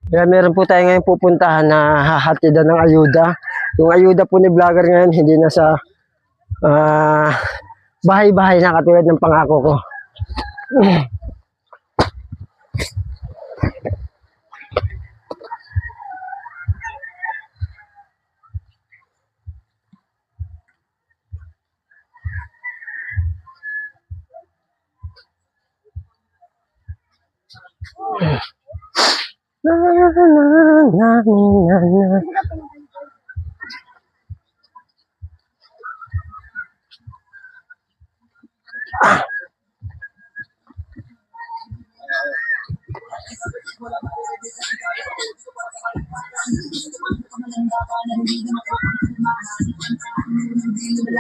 Kaya meron po tayo ngayon pupuntahan na hahatidan ng ayuda. Yung ayuda po ni vlogger ngayon, hindi na sa bahay-bahay na katulad ng pangako ko.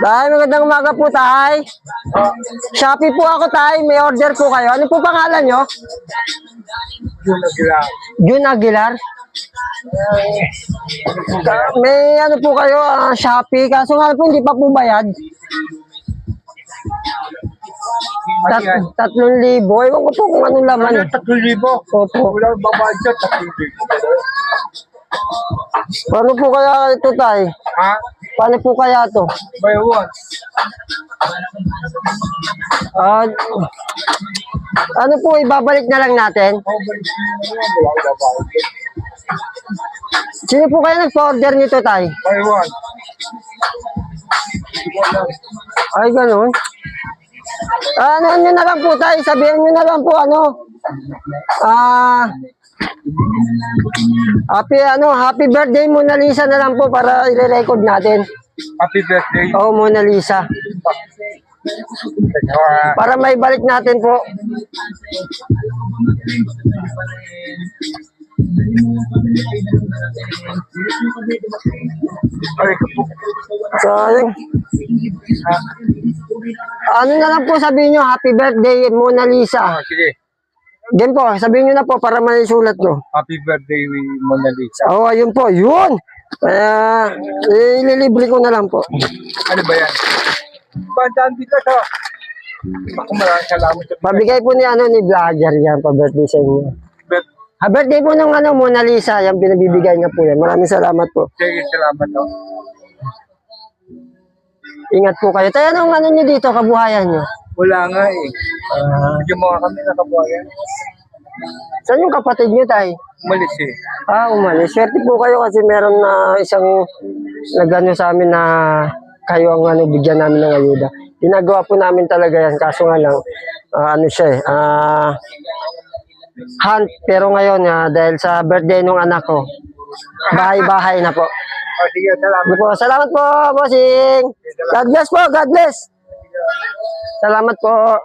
Tay, magandang umaga po, Tay. Shopee po ako, Tay. May order po kayo. Ano po pangalan nyo? June Aguilar. June Aguilar. May ano po kayo, Shopee. Kaso nga po, hindi pa po bayad. 3,000. Ewan ko po kung anong laman. Ano, 3,000? Opo. Wala babayad siya, 3,000. Paano po kaya ito, Tay? Ha? Paano po kaya ito? By what? Ano po, ibabalik na lang natin? Wala babayad. Sino po kaya nagpa-order nito, Tay? By what? Ay, ganun. Ano nyo na lang po, Tay? Sabihin nyo na lang po, happy birthday Mona Lisa na lang po para i-record natin. Happy birthday. Oh, Mona Lisa. Para may balik natin po. Sayang. Ano na lang po sabihin nyo, happy birthday Mona Lisa. Sige. Yan po, sabihin nyo na po para may sulat nyo. Happy birthday, Mona Lisa. Oo, ayun po, yun. Ililibre ko na lang po. Ano ba yan? Bandaan dito sa... Ako maraming salamat. Pabigay po ni vlogger yan, pa-birthday sa inyo. Birthday po ng Mona Lisa, yung pinabibigay niya po yan. Maraming salamat po. Sige, salamat. Ingat po kayo. Tayo anong niyo dito, kabuhayan niyo? Wala nga eh. Medyo mga kami nakabuhayan. Saan yung kapatid niyo, Tay? Umalis eh. Umalis. Swerte po kayo kasi meron na isang nagano sa amin na kayo ang bigyan namin ng ayuda. Ginagawa po namin talaga yan. Kaso nga lang, hunt. Pero ngayon, dahil sa birthday ng anak ko, bahay-bahay na po. Sige, salamat. Salamat po, bossing. God bless po, God bless. Salamat po.